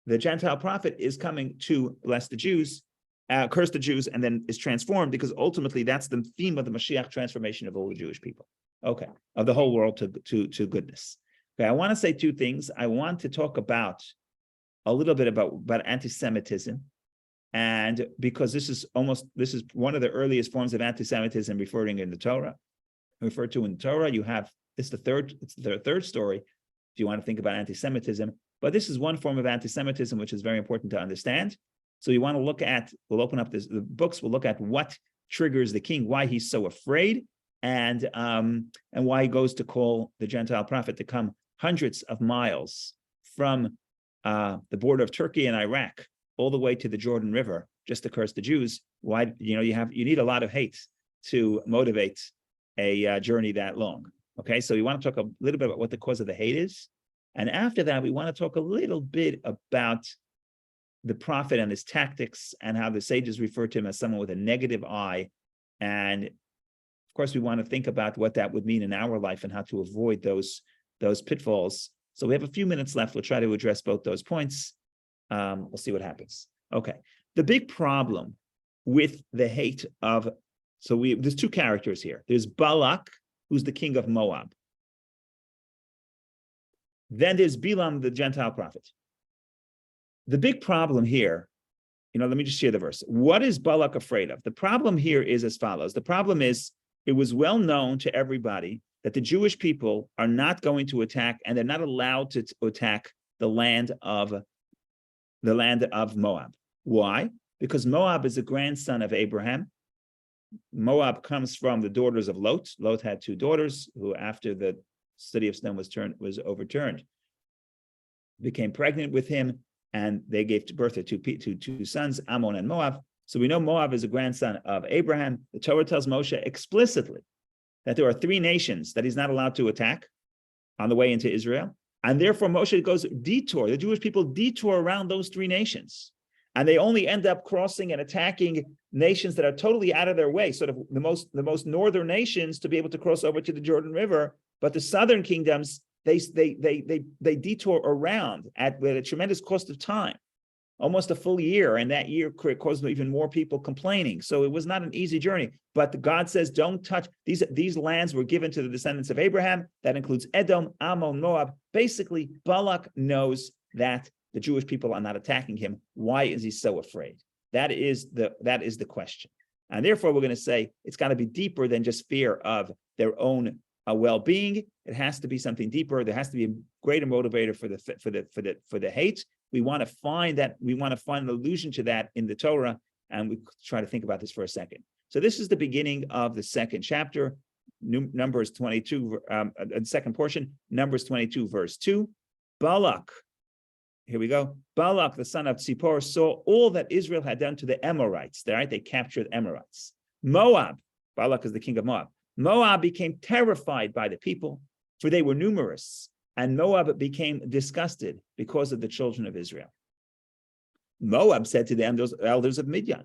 the Gentile prophet, is coming to bless the Jews, curse the Jews, and then is transformed, because ultimately that's the theme of the Mashiach transformation of all the Jewish people. Okay, of the whole world to goodness. Okay, I want to say 2 things. I want to talk a little bit about anti-Semitism, and because this is one of the earliest forms of anti-Semitism referred to in the Torah. You have it's the third story if you want to think about anti-Semitism, but this is one form of anti-Semitism which is very important to understand. So you want to we'll open up the books, we'll look at what triggers the king, why he's so afraid, and why he goes to call the Gentile prophet to come hundreds of miles from the border of Turkey and Iraq all the way to the Jordan River just to curse the Jews. Why, you need a lot of hate to motivate a journey that long. Okay, so we want to talk a little bit about what the cause of the hate is. And after that, we want to talk a little bit about the prophet and his tactics and how the sages refer to him as someone with a negative eye. And of course, we want to think about what that would mean in our life and how to avoid those pitfalls. So we have a few minutes left. We'll try to address both those points. We'll see what happens. Okay. The big problem with the hate of, there's two characters here. There's Balak, who's the king of Moab. Then there's Bilam, the Gentile prophet. The big problem here, let me just share the verse. What is Balak afraid of? The problem here is as follows. The problem is, it was well known to everybody that the Jewish people are not going to attack, and they're not allowed to attack the land of Moab. Why? Because Moab is a grandson of Abraham. Moab comes from the daughters of Lot. Lot had two daughters who, after the city of Sodom was overturned, became pregnant with him, and they gave birth to two sons, Ammon and Moab. So we know Moab is a grandson of Abraham. The Torah tells Moshe explicitly that there are three nations that he's not allowed to attack on the way into Israel. And therefore Moshe goes detour. The Jewish people detour around those three nations. And they only end up crossing and attacking nations that are totally out of their way, sort of the most northern nations to be able to cross over to the Jordan River. But the southern kingdoms, they detour around at a tremendous cost of time, almost a full year. And that year caused even more people complaining. So it was not an easy journey. But God says, don't touch. These lands were given to the descendants of Abraham. That includes Edom, Ammon, Moab. Basically, Balak knows that the Jewish people are not attacking him. Why is he so afraid? That is the question. And therefore, we're going to say it's got to be deeper than just fear of their own well-being. It has to be something deeper. There has to be a greater motivator for the hate. We want to find that. We want to find an allusion to that in the Torah, and we try to think about this for a second. So this is the beginning of the second chapter, Numbers 22, the second portion, Numbers 22, verse 2. Balak. Here we go. Balak, the son of Tzipor, saw all that Israel had done to the Amorites. Right? They captured Amorites. Moab, Balak is the king of Moab. Moab became terrified by the people, for they were numerous, and Moab became disgusted because of the children of Israel. Moab said to them, those elders of Midian,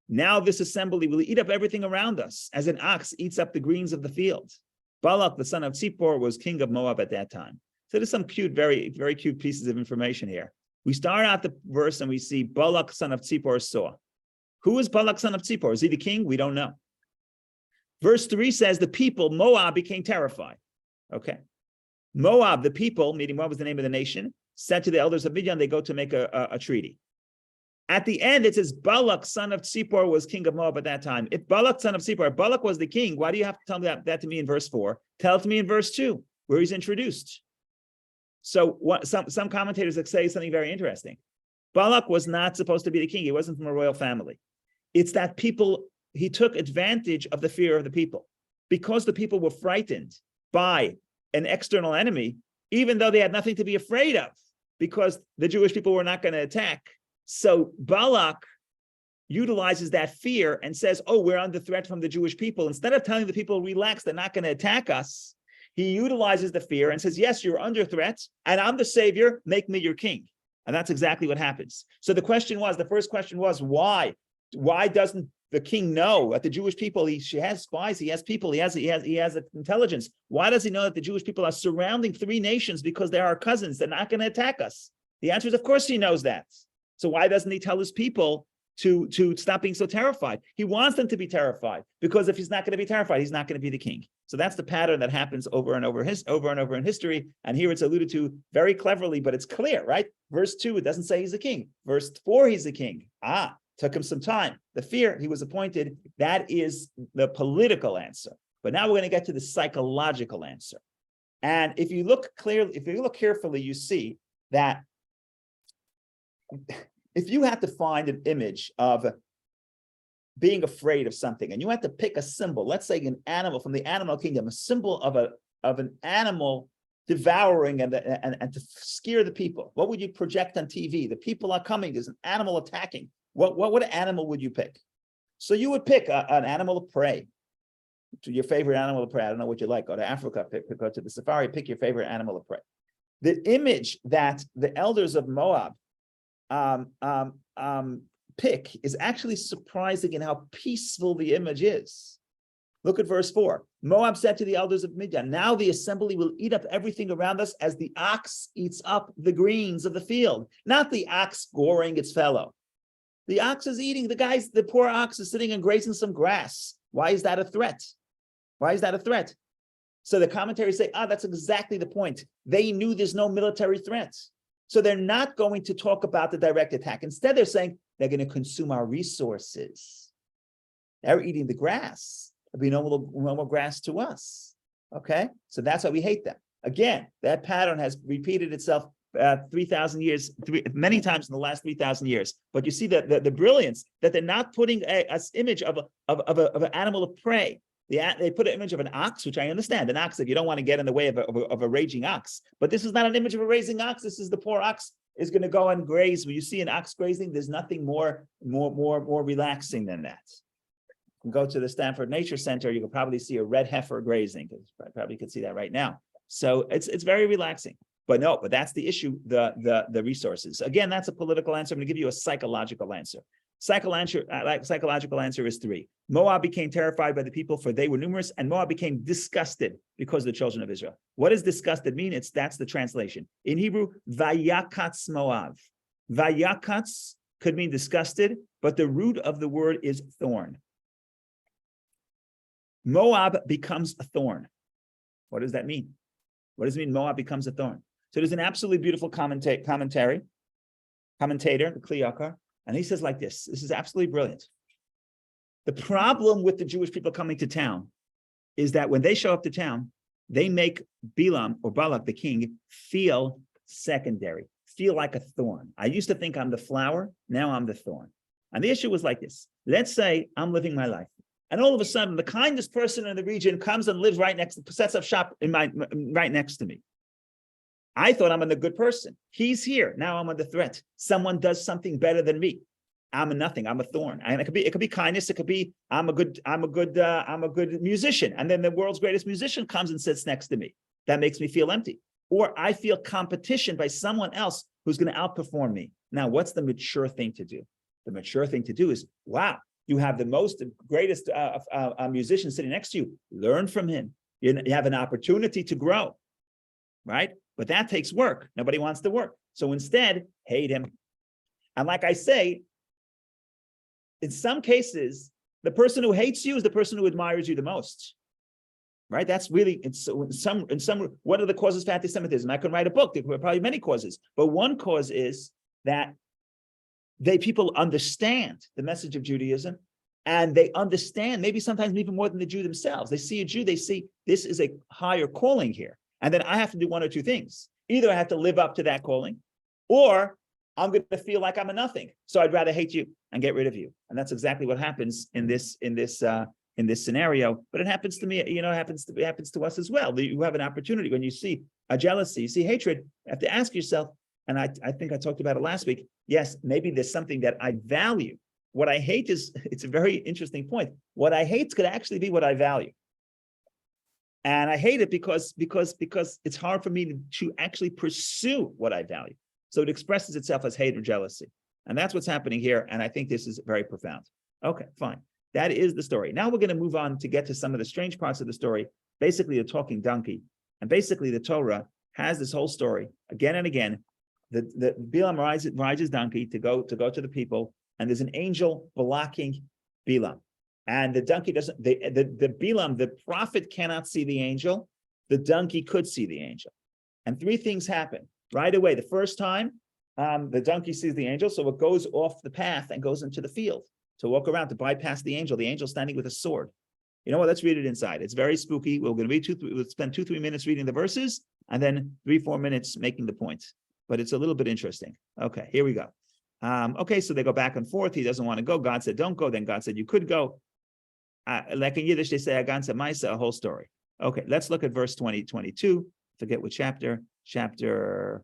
now this assembly will eat up everything around us, as an ox eats up the greens of the field. Balak, the son of Tzipor, was king of Moab at that time. So there's some cute, very, very cute pieces of information here. We start out the verse and we see Balak, son of Tzipor, saw. Who is Balak, son of Tzipor? Is he the king? We don't know. Verse 3 says the people, Moab, became terrified. Okay. Moab, the people, meaning Moab was the name of the nation, said to the elders of Midian, they go to make a treaty. At the end, it says Balak, son of Tzipor, was king of Moab at that time. If Balak, son of Tzipor, Balak was the king, why do you have to tell me that to me in verse 4? Tell it to me in verse 2, where he's introduced. So some commentators say something very interesting. Balak was not supposed to be the king. He wasn't from a royal family. It's that he took advantage of the fear of the people. Because the people were frightened by an external enemy, even though they had nothing to be afraid of, because the Jewish people were not going to attack. So Balak utilizes that fear and says, oh, we're under threat from the Jewish people. Instead of telling the people, relax, they're not going to attack us, he utilizes the fear and says, yes, you're under threat, and I'm the savior, make me your king. And that's exactly what happens. So the first question was, why? Why doesn't the king know that the Jewish people, he has spies, he has people, he has intelligence. Why does he know that the Jewish people are surrounding three nations because they are our cousins? They're not going to attack us. The answer is, of course, he knows that. So why doesn't he tell his people to stop being so terrified? He wants them to be terrified, because if he's not going to be terrified, he's not going to be the king. So that's the pattern that happens over and over in history. And here it's alluded to very cleverly, but it's clear, right? Verse 2, it doesn't say he's the king. Verse 4, he's the king. Took him some time. The fear, he was appointed. That is the political answer. But now we're going to get to the psychological answer. And if you look carefully, you see that if you had to find an image of being afraid of something, and you had to pick a symbol, let's say an animal from the animal kingdom, a symbol of an animal devouring and to scare the people? What would you project on TV? The people are coming. There's an animal attacking. What animal would you pick? So you would pick an animal of prey. To your favorite animal of prey. I don't know what you like. Go to Africa, go to the safari, pick your favorite animal of prey. The image that the elders of Moab pick is actually surprising in how peaceful the image is. Look at verse 4. Moab said to the elders of Midian, now the assembly will eat up everything around us as the ox eats up the greens of the field, not the ox goring its fellow. The ox is eating, the poor ox is sitting and grazing some grass. Why is that a threat? Why is that a threat? So the commentaries say, that's exactly the point. They knew there's no military threat. So they're not going to talk about the direct attack. Instead, they're saying they're going to consume our resources. They're eating the grass. There'll be no more grass to us. Okay? So that's why we hate them. Again, that pattern has repeated itself 3,000 years, many times in the last 3,000 years. But you see the brilliance that they're not putting an image of an animal of prey. They put an image of an ox, which I understand. An ox, if you don't want to get in the way of a raging ox. But this is not an image of a raging ox. This is the poor ox is going to go and graze. When you see an ox grazing, there's nothing more relaxing than that. You can go to the Stanford Nature Center, you can probably see a red heifer grazing. You probably could see that right now. So it's very relaxing. But that's the issue, the resources. Again, that's a political answer. I'm going to give you a psychological answer. Psychological answer is 3. Moab became terrified by the people, for they were numerous, and Moab became disgusted because of the children of Israel. What does disgusted mean? That's the translation. In Hebrew, vayakatz Moab. Vayakatz could mean disgusted, but the root of the word is thorn. Moab becomes a thorn. What does that mean? What does it mean Moab becomes a thorn? So there's an absolutely beautiful commentator, the Kli Yakar, and he says like this. This is absolutely brilliant. The problem with the Jewish people coming to town is that when they show up to town, they make Bilam or Balak, the king, feel secondary, feel like a thorn. I used to think I'm the flower, now I'm the thorn. And the issue was like this. Let's say I'm living my life, and all of a sudden, the kindest person in the region comes and lives sets up shop right next to me. I thought I'm a good person. He's here. Now I'm under threat. Someone does something better than me. I'm a nothing. I'm a thorn. And it could be kindness. It could be I'm a good musician. And then the world's greatest musician comes and sits next to me. That makes me feel empty. Or I feel competition by someone else who's going to outperform me. Now, what's the mature thing to do? The mature thing to do is, wow, you have the greatest musician sitting next to you. Learn from him. You have an opportunity to grow, right? But that takes work. Nobody wants to work. So instead, hate him. And like I say, in some cases, the person who hates you is the person who admires you the most, right? That's really, in some, what are the causes of anti-Semitism? I could write a book. There are probably many causes. But one cause is that people understand the message of Judaism, and they understand, maybe sometimes even more than the Jew themselves. They see a Jew, they see this is a higher calling here. And then I have to do one or two things. Either I have to live up to that calling, or I'm going to feel like I'm a nothing. So I'd rather hate you and get rid of you. And that's exactly what happens in this scenario. But it happens to me, it happens to us as well. You have an opportunity when you see a jealousy, you see hatred, you have to ask yourself, and I think I talked about it last week. Yes, maybe there's something that I value. What I hate it's a very interesting point. What I hate could actually be what I value. And I hate it because it's hard for me to actually pursue what I value. So it expresses itself as hate or jealousy. And that's what's happening here. And I think this is very profound. Okay, fine. That is the story. Now we're going to move on to get to some of the strange parts of the story. Basically, the talking donkey. And basically, the Torah has this whole story again and again. The Bilam rides his donkey to go to the people, and there's an angel blocking Bilam. And the donkey doesn't, the Bilam, the prophet cannot see the angel. The donkey could see the angel. And 3 things happen right away. The first time, the donkey sees the angel, so it goes off the path and goes into the field to walk around, to bypass the angel standing with a sword. You know what? Let's read it inside. It's very spooky. We're going to we'll spend 2-3 minutes reading the verses, and then 3-4 minutes making the points. But it's a little bit interesting. Okay, here we go. Okay, so they go back and forth. He doesn't want to go. God said, don't go. Then God said, you could go. Like in Yiddish, they say, Aganza Maisa, a whole story. Okay, let's look at verse 22. forget what chapter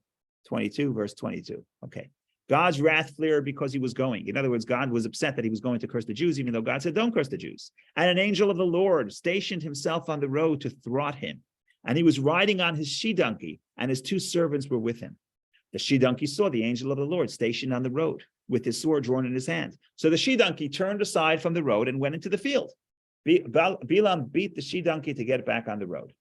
22, verse 22. Okay. God's wrath flared because he was going. In other words, God was upset that he was going to curse the Jews, even though God said, don't curse the Jews. And an angel of the Lord stationed himself on the road to thwart him. And he was riding on his she-donkey, and his 2 servants were with him. The she-donkey saw the angel of the Lord stationed on the road with his sword drawn in his hand. So the she-donkey turned aside from the road and went into the field. Bilam beat the she-donkey to get back on the road.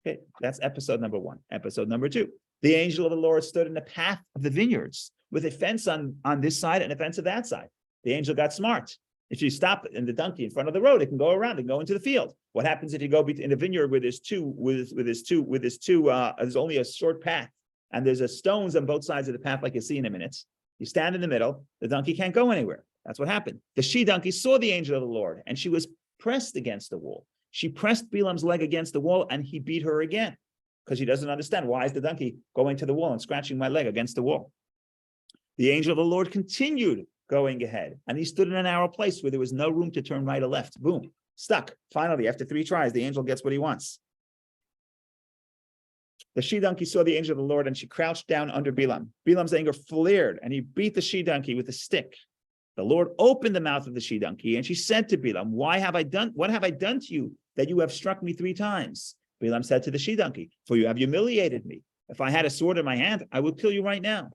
Okay, that's episode number 1. Episode number 2. The angel of the Lord stood in the path of the vineyards with a fence on this side and a fence on that side. The angel got smart. If you stop in the donkey in front of the road, it can go around and go into the field. What happens if you go in the vineyard where there's there's only a short path and there's stones on both sides of the path, like you see in a minute. You stand in the middle, the donkey can't go anywhere. That's what happened. The she-donkey saw the angel of the Lord, and she was pressed against the wall. She pressed Bilam's leg against the wall, and he beat her again, because she doesn't understand, why is the donkey going to the wall and scratching my leg against the wall? The angel of the Lord continued going ahead, and he stood in a narrow place where there was no room to turn right or left. Boom, stuck. Finally, after 3 tries, the angel gets what he wants. The she-donkey saw the angel of the Lord, and she crouched down under Bilam. Bilam's anger flared, and he beat the she-donkey with a stick. The Lord opened the mouth of the she-donkey, and she said to Bilam, what have I done to you that you have struck me 3 times? Bilam said to the she-donkey, for you have humiliated me. If I had a sword in my hand, I would kill you right now.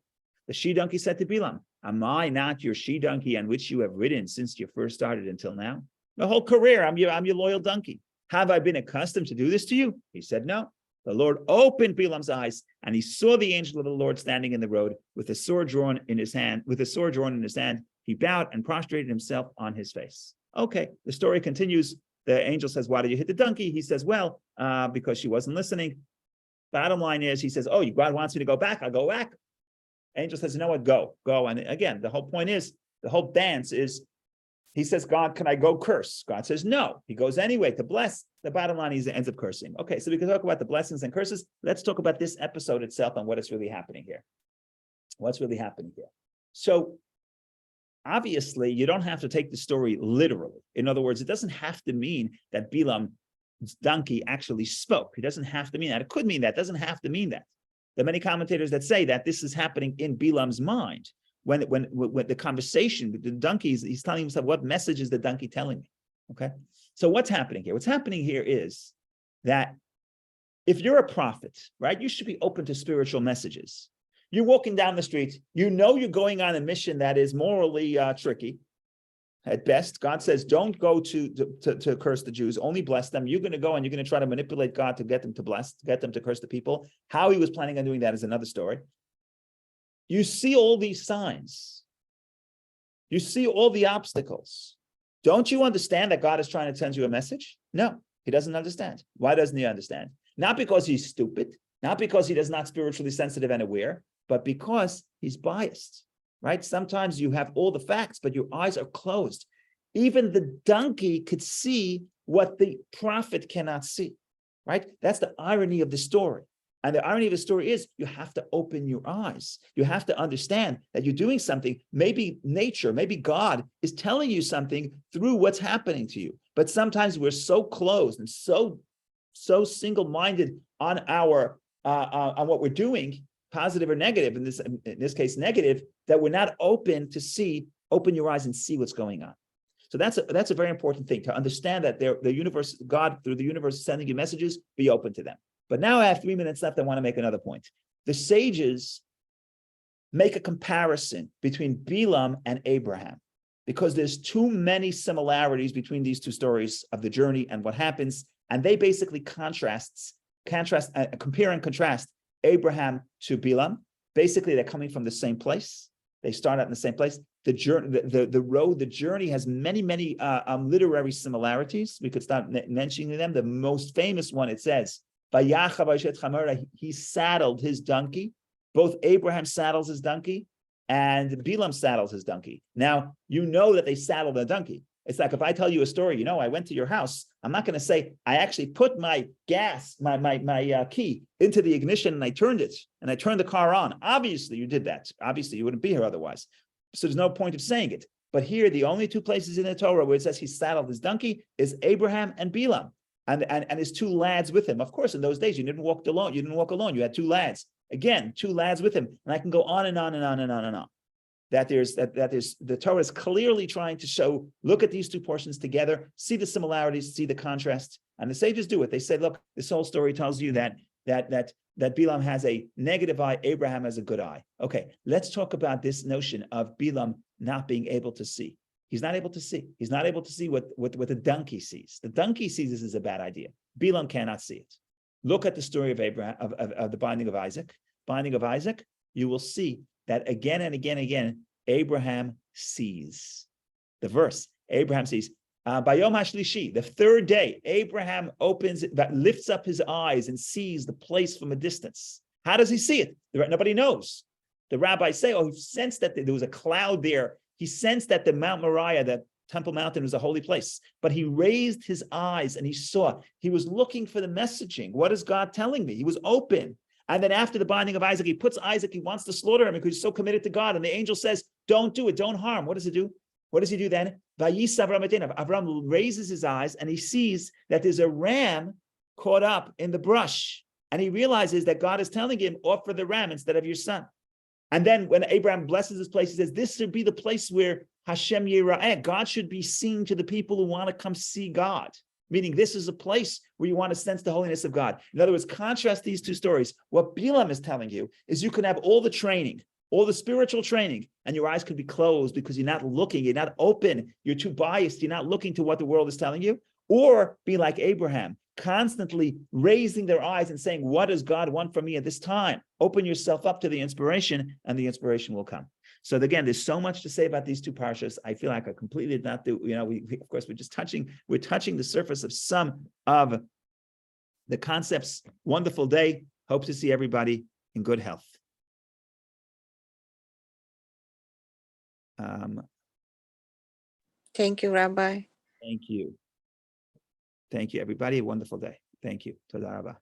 The she-donkey said to Bilam, am I not your she-donkey on which you have ridden since you first started until now? The whole career, I'm your loyal donkey. Have I been accustomed to do this to you? He said, no. The Lord opened Bilam's eyes, and he saw the angel of the Lord standing in the road with a sword drawn in his hand. He bowed and prostrated himself on his face. Okay, the story continues. The angel says, why did you hit the donkey? He says, well, because she wasn't listening. Bottom line is, he says, oh, God wants me to go back. I'll go back. Angel says, you know what? Go. And again, the whole point is, the whole dance is, he says, God, can I go curse? God says, no. He goes anyway to bless. The bottom line is, he ends up cursing. Okay, so we can talk about the blessings and curses. Let's talk about this episode itself and what is really happening here. What's really happening here? So, obviously, you don't have to take the story literally. In other words, it doesn't have to mean that Bilam's donkey actually spoke. It doesn't have to mean that. It could mean that. It doesn't have to mean that. There are many commentators that say that this is happening in Bilam's mind. When the conversation with the donkey, he's telling himself, what message is the donkey telling me? Okay. So what's happening here? What's happening here is that if you're a prophet, right, you should be open to spiritual messages. You're walking down the street, you know you're going on a mission that is morally tricky. At best, God says, don't go to curse the Jews, only bless them. You're going to go and you're going to try to manipulate God to get them to bless, get them to curse the people. How he was planning on doing that is another story. You see all these signs. You see all the obstacles. Don't you understand that God is trying to send you a message? No, he doesn't understand. Why doesn't he understand? Not because he's stupid, not because he is not spiritually sensitive and aware, but because he's biased, right? Sometimes you have all the facts, but your eyes are closed. Even the donkey could see what the prophet cannot see, right? That's the irony of the story. And the irony of the story is you have to open your eyes. You have to understand that you're doing something. Maybe nature, maybe God is telling you something through what's happening to you. But sometimes we're so closed and so single-minded on on what we're doing, positive or negative, in this case negative, that we're not open to open your eyes and see what's going on. So that's a very important thing, to understand that the universe, God through the universe is sending you messages, be open to them. But now I have 3 minutes left. I want to make another point. The sages make a comparison between Bilam and Abraham, because there's too many similarities between these two stories of the journey and what happens. And they basically compare and contrast Abraham to Bilam. Basically, they're coming from the same place. They start out in the same place. The journey has many literary similarities. We could start mentioning them. The most famous one, it says, he saddled his donkey. Both Abraham saddles his donkey and Bilam saddles his donkey. Now, you know that they saddled a donkey. It's like if I tell you a story, I went to your house, I'm not going to say, I actually put my key into the ignition and I turned it and I turned the car on. Obviously, you did that. Obviously, you wouldn't be here otherwise. So there's no point of saying it. But here, the only two places in the Torah where it says he saddled his donkey is Abraham and Bilam. and his two lads with him. Of course, in those days, you didn't walk alone. You didn't walk alone. You had two lads. Again, two lads with him. And I can go on and on and on and on and on. That there's the Torah is clearly trying to show, look at these two portions together, see the similarities, see the contrast. And the sages do it. They say, look, this whole story tells you that Bilam has a negative eye, Abraham has a good eye. Okay, let's talk about this notion of Bilam not being able to see. He's not able to see. He's not able to see what the donkey sees. The donkey sees this is a bad idea. Bilam cannot see it. Look at the story of Abraham, of the binding of Isaac. Binding of Isaac, you will see that again and again and again, Abraham sees. The verse, Abraham sees. Bayom HaShlishi, the third day, Abraham lifts up his eyes and sees the place from a distance. How does he see it? Nobody knows. The rabbis say, he sensed that there was a cloud there. He sensed that the Mount Moriah, the Temple Mountain, was a holy place. But he raised his eyes and he saw. He was looking for the messaging. What is God telling me? He was open. And then after the binding of Isaac, he puts Isaac, he wants to slaughter him because he's so committed to God. And the angel says, don't do it, don't harm. What does he do? What does he do then? Avram raises his eyes and he sees that there's a ram caught up in the brush. And he realizes that God is telling him, offer the ram instead of your son. And then when Abraham blesses this place, he says, this should be the place where Hashem Yira'eh, God should be seen to the people who want to come see God. Meaning this is a place where you want to sense the holiness of God. In other words, contrast these two stories. What Bilam is telling you is you can have all the training, all the spiritual training, and your eyes could be closed because you're not looking, you're not open, you're too biased, you're not looking to what the world is telling you. Or be like Abraham, constantly raising their eyes and saying, what does God want from me at this time? Open yourself up to the inspiration and the inspiration will come. So again, there's so much to say about these two parshas. I feel like I completely did not do, of course, we're touching the surface of some of the concepts. Wonderful day. Hope to see everybody in good health. Thank you, Rabbi. Thank you. Thank you, everybody. A wonderful day. Thank you. Toda rabah.